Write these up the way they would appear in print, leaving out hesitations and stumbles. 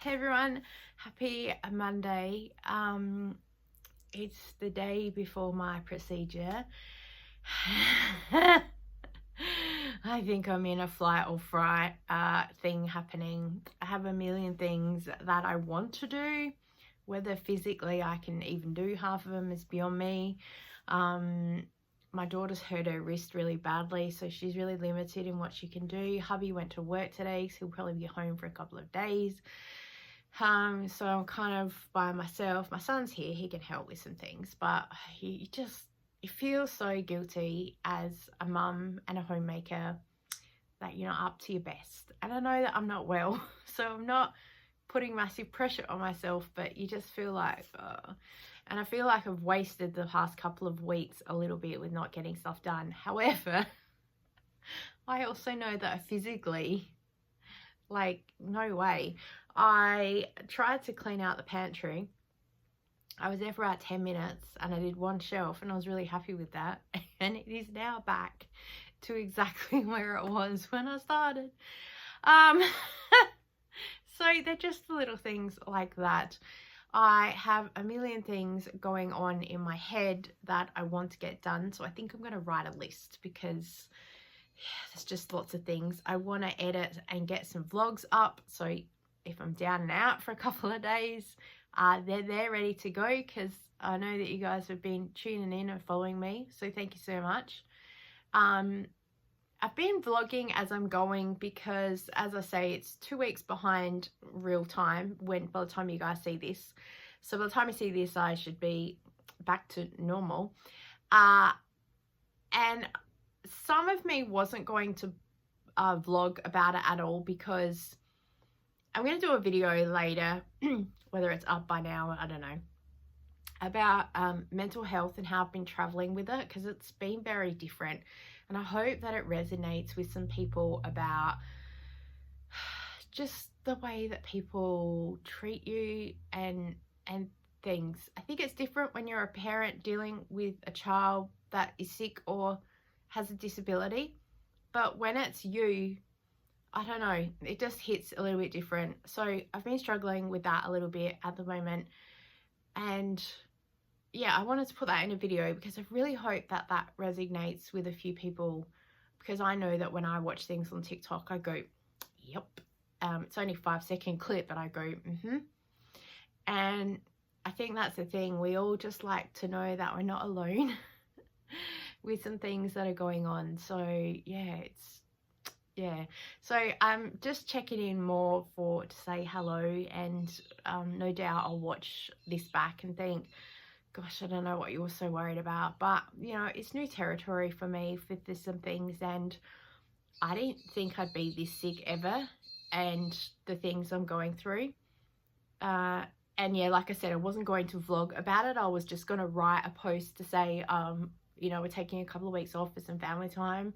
Hey everyone, happy Monday. It's the day before my procedure. I think I'm in a flight or fright thing happening. I have a million things that I want to do. Whether physically I can even do half of them is beyond me. My daughter's hurt her wrist really badly, so she's really limited in what she can do. Hubby went to work today, so he'll probably be home for a couple of days. So I'm kind of by myself. My son's here, he can help with some things, but you feel so guilty as a mum and a homemaker that you're not up to your best. And I know that I'm not well, so I'm not putting massive pressure on myself, but you just feel like, and I feel like I've wasted the past couple of weeks a little bit with not getting stuff done. However, I also know that physically, like, no way. I tried to clean out the pantry. I was there for about 10 minutes and I did one shelf and I was really happy with that. And it is now back to exactly where it was when I started. So they're just the little things like that. I have a million things going on in my head that I want to get done. So I think I'm going to write a list because there's just lots of things. I want to edit and get some vlogs up. So if I'm down and out for a couple of days, they're ready to go because I know that you guys have been tuning in and following me. So thank you so much. I've been vlogging as I'm going because, as I say, it's 2 weeks behind real time by the time you guys see this. So by the time you see this, I should be back to normal. And some of me wasn't going to vlog about it at all because I'm going to do a video later, whether it's up by now, I don't know, about mental health and how I've been traveling with it because it's been very different. And I hope that it resonates with some people about just the way that people treat you and things. I think it's different when you're a parent dealing with a child that is sick or has a disability. But when it's you, I don't know, it just hits a little bit different. So I've been struggling with that a little bit at the moment. And yeah, I wanted to put that in a video because I really hope that that resonates with a few people, because I know that when I watch things on TikTok, I go, yep. It's only a 5-second clip, but I go, And I think that's the thing. We all just like to know that we're not alone with some things that are going on. So yeah, so I'm just checking in more to say hello, and no doubt I'll watch this back and think, gosh, I don't know what you were so worried about. But you know, it's new territory for me with some things, and I didn't think I'd be this sick ever, and the things I'm going through. And yeah, like I said, I wasn't going to vlog about it. I was just going to write a post to say, you know, we're taking a couple of weeks off for some family time.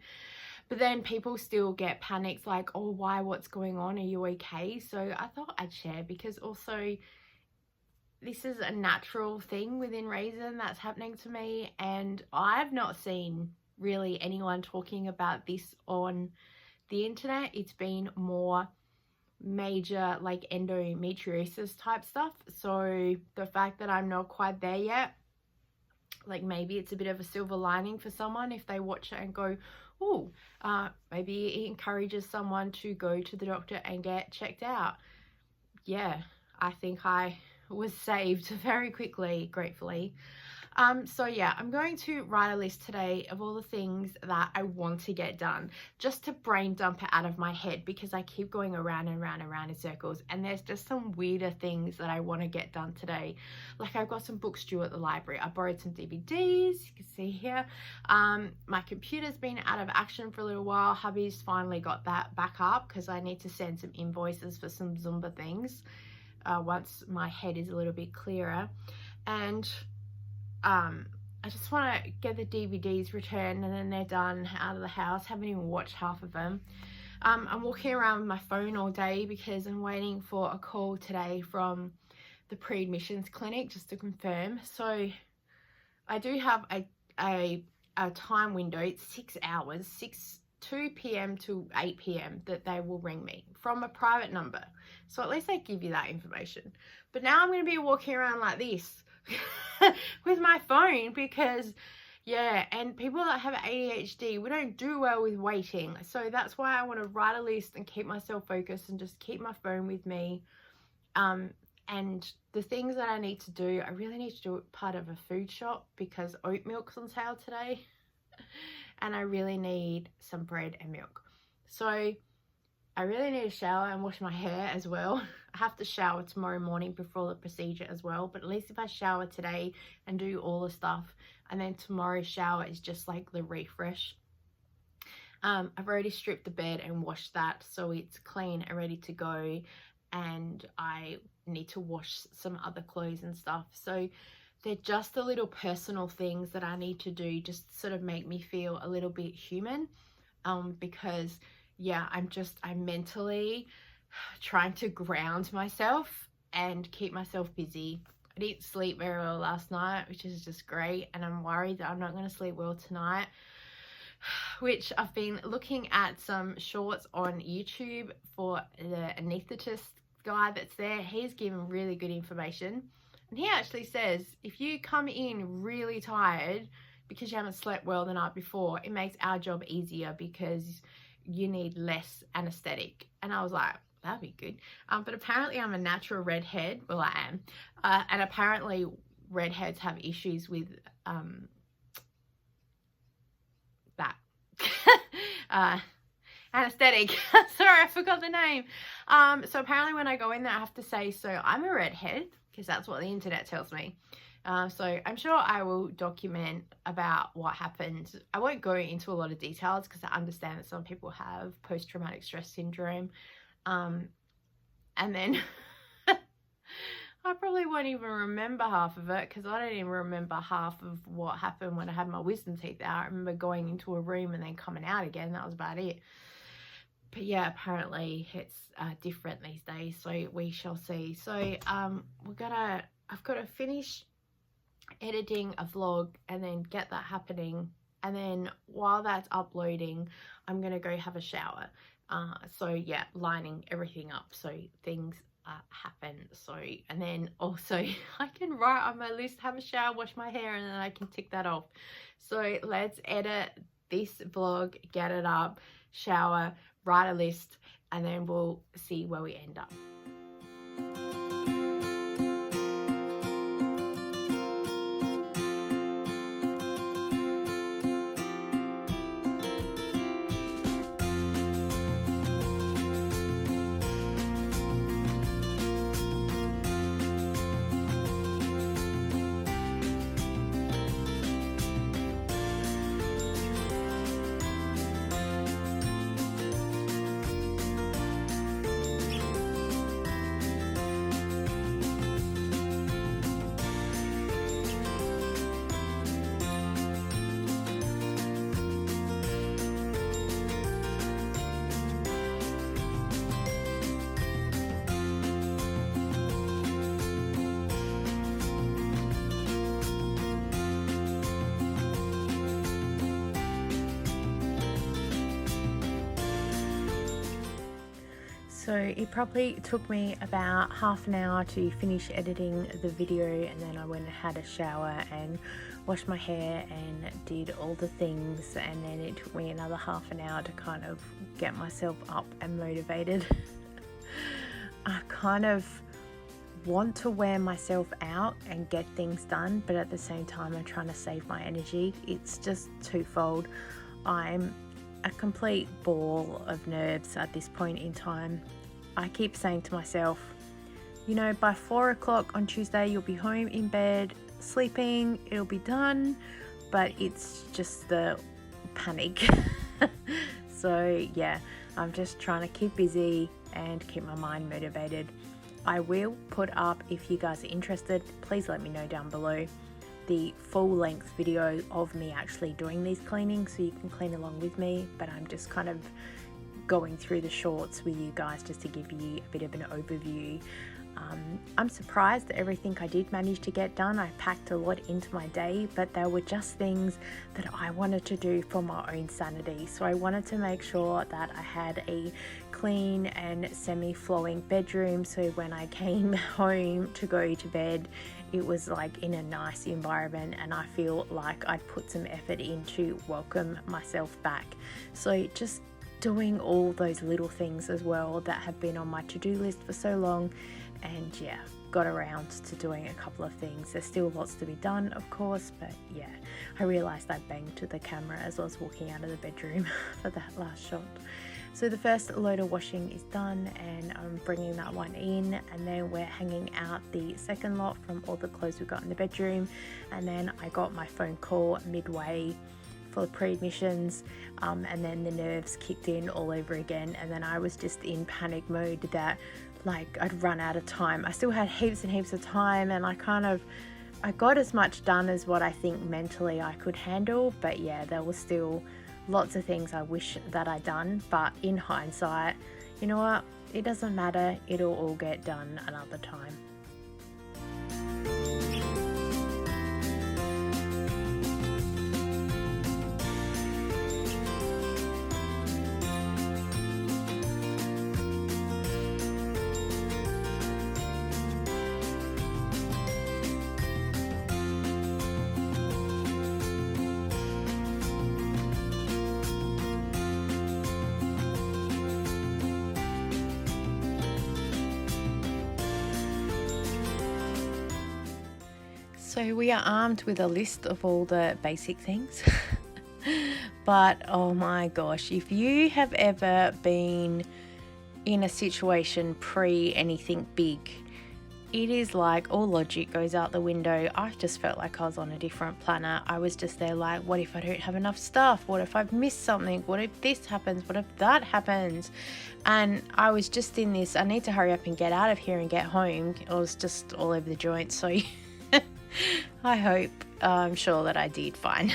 But then people still get panicked, like, oh, why, what's going on? Are you okay? So I thought I'd share, because also this is a natural thing within reason that's happening to me. And I've not seen really anyone talking about this on the internet. It's been more major like endometriosis type stuff. So the fact that I'm not quite there yet, like maybe it's a bit of a silver lining for someone if they watch it and go, oh, maybe it encourages someone to go to the doctor and get checked out. Yeah, I think I was saved very quickly, gratefully. So yeah, I'm going to write a list today of all the things that I want to get done, just to brain dump it out of my head, because I keep going around and round and round in circles, and there's just some weirder things that I want to get done today. Like, I've got some books due at the library. I borrowed some DVDs, you can see here. My computer's been out of action for a little while. Hubby's finally got that back up because I need to send some invoices for some Zumba things once my head is a little bit clearer. And I just want to get the DVDs returned and then they're done out of the house. Haven't even watched half of them. I'm walking around with my phone all day because I'm waiting for a call today from the pre-admissions clinic just to confirm. So I do have a time window. It's 6 hours, 6 2 p.m. to 8 p.m. that they will ring me from a private number. So at least they give you that information. But now I'm going to be walking around like this with my phone because, yeah, and people that have ADHD, we don't do well with waiting. So that's why I want to write a list and keep myself focused and just keep my phone with me. And the things that I need to do, I really need to do it part of a food shop because oat milk's on sale today. And I really need some bread and milk. So I really need to shower and wash my hair as well. I have to shower tomorrow morning before the procedure as well. But at least if I shower today and do all the stuff, and then tomorrow's shower is just like the refresh. I've already stripped the bed and washed that, so it's clean and ready to go. And I need to wash some other clothes and stuff. So they're just the little personal things that I need to do, just sort of make me feel a little bit human. Because yeah, I'm mentally trying to ground myself and keep myself busy. I didn't sleep very well last night, which is just great. And I'm worried that I'm not going to sleep well tonight, which I've been looking at some shorts on YouTube for the anaesthetist guy that's there. He's given really good information. And he actually says, if you come in really tired because you haven't slept well the night before, it makes our job easier because you need less anesthetic. And I was like, that'd be good. But apparently I'm a natural redhead. Well, I am. And apparently redheads have issues with that. Anesthetic. Sorry, I forgot the name. So apparently when I go in there, I have to say, so I'm a redhead, because that's what the internet tells me. So I'm sure I will document about what happened. I won't go into a lot of details because I understand that some people have post-traumatic stress syndrome. And then I probably won't even remember half of it because I don't even remember half of what happened when I had my wisdom teeth out. I remember going into a room and then coming out again. That was about it. But yeah, apparently it's different these days, so we shall see. So I've got to finish editing a vlog and then get that happening, and then while that's uploading, I'm gonna go have a shower. So yeah, lining everything up so things happen. So, and then also I can write on my list, have a shower, wash my hair, and then I can tick that off. So let's edit this vlog, get it up, shower, write a list, and then we'll see where we end up. So it probably took me about half an hour to finish editing the video, and then I went and had a shower and washed my hair and did all the things, and then it took me another half an hour to kind of get myself up and motivated. I kind of want to wear myself out and get things done, but at the same time I'm trying to save my energy. It's just twofold. I'm a complete ball of nerves at this point in time. I keep saying to myself, you know, by 4 o'clock on Tuesday you'll be home in bed sleeping, it'll be done, but it's just the panic. So yeah, I'm just trying to keep busy and keep my mind motivated. I will put up, if you guys are interested, please let me know down below, the full length video of me actually doing these cleanings so you can clean along with me, but I'm just kind of going through the shorts with you guys just to give you a bit of an overview. I'm surprised that everything I did manage to get done. I packed a lot into my day, but they were just things that I wanted to do for my own sanity. So I wanted to make sure that I had a clean and semi-flowing bedroom, so when I came home to go to bed, it was like in a nice environment, and I feel like I'd put some effort in to welcome myself back. So just doing all those little things as well that have been on my to-do list for so long, and yeah, got around to doing a couple of things. There's still lots to be done, of course, but yeah, I realized I banged to the camera as I was walking out of the bedroom for that last shot. So the first load of washing is done, and I'm bringing that one in, and then we're hanging out the second lot from all the clothes we got in the bedroom. And then I got my phone call midway for the pre-admissions, and then the nerves kicked in all over again, and then I was just in panic mode that like I'd run out of time. I still had heaps and heaps of time, and I got as much done as what I think mentally I could handle, but yeah, there was still lots of things I wish that I'd done. But in hindsight, you know what, it doesn't matter, it'll all get done another time. So we are armed with a list of all the basic things, but oh my gosh, if you have ever been in a situation pre anything big, it is like all logic goes out the window. I just felt like I was on a different planet. I was just there like, what if I don't have enough stuff? What if I've missed something? What if this happens? What if that happens? And I was just in this, I need to hurry up and get out of here and get home. I was just all over the joint. So I'm sure that I did fine.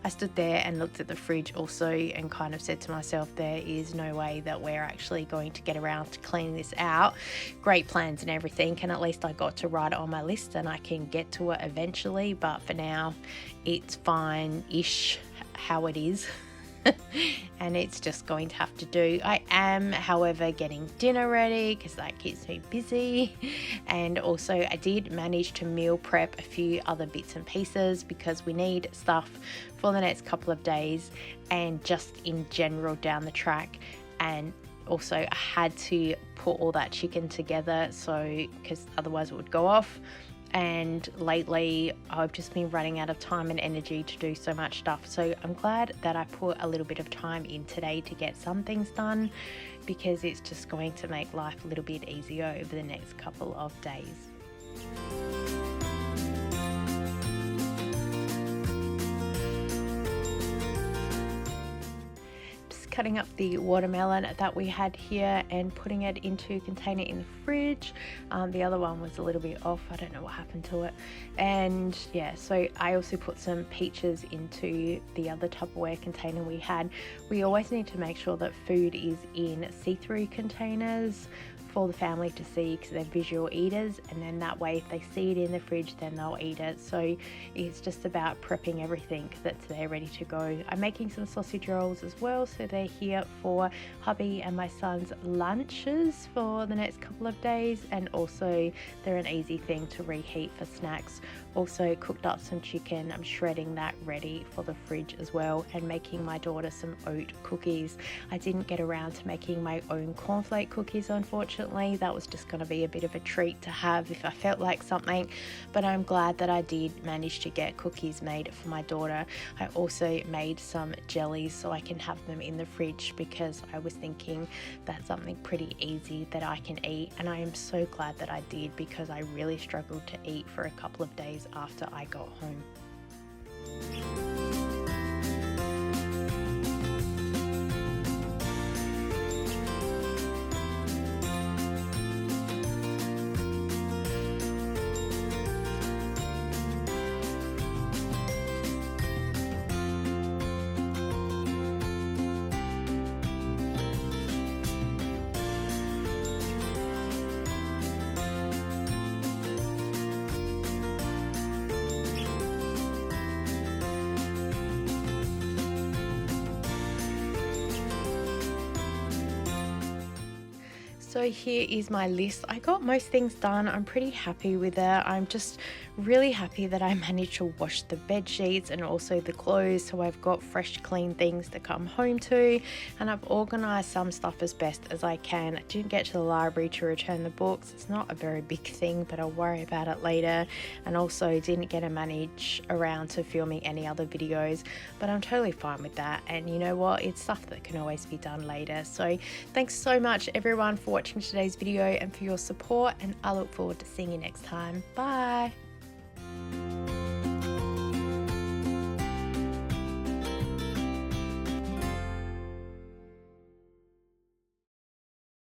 I stood there and looked at the fridge also and kind of said to myself, there is no way that we're actually going to get around to cleaning this out. Great plans and everything, and at least I got to write it on my list and I can get to it eventually, but for now it's fine-ish how it is. And it's just going to have to do. I am, however, getting dinner ready because that keeps me busy, and also I did manage to meal prep a few other bits and pieces because we need stuff for the next couple of days and just in general down the track. And also I had to put all that chicken together, so because otherwise it would go off. And lately I've just been running out of time and energy to do so much stuff, so I'm glad that I put a little bit of time in today to get some things done, because it's just going to make life a little bit easier over the next couple of days. Cutting up the watermelon that we had here and putting it into a container in the fridge. The other one was a little bit off, I don't know what happened to it. And yeah, so I also put some peaches into the other Tupperware container we had. We always need to make sure that food is in see-through containers for the family to see, because they're visual eaters, and then that way if they see it in the fridge then they'll eat it. So it's just about prepping everything that's there ready to go. I'm making some sausage rolls as well, so they're here for hubby and my son's lunches for the next couple of days, and also they're an easy thing to reheat for snacks. Also cooked up some chicken, I'm shredding that ready for the fridge as well, and making my daughter some oat cookies. I didn't get around to making my own cornflake cookies, unfortunately. That was just going to be a bit of a treat to have if I felt like something, but I'm glad that I did manage to get cookies made for my daughter. I also made some jellies so I can have them in the fridge, because I was thinking that's something pretty easy that I can eat, and I am so glad that I did, because I really struggled to eat for a couple of days after I got home. So here is my list. I got most things done. I'm pretty happy with it. I'm just really happy that I managed to wash the bed sheets and also the clothes, so I've got fresh clean things to come home to, and I've organized some stuff as best as I can. I didn't get to the library to return the books. It's not a very big thing, but I'll worry about it later, and also didn't get to manage around to filming any other videos, but I'm totally fine with that. And you know what, it's stuff that can always be done later. So thanks so much everyone for watching today's video and for your support, and I look forward to seeing you next time. Bye.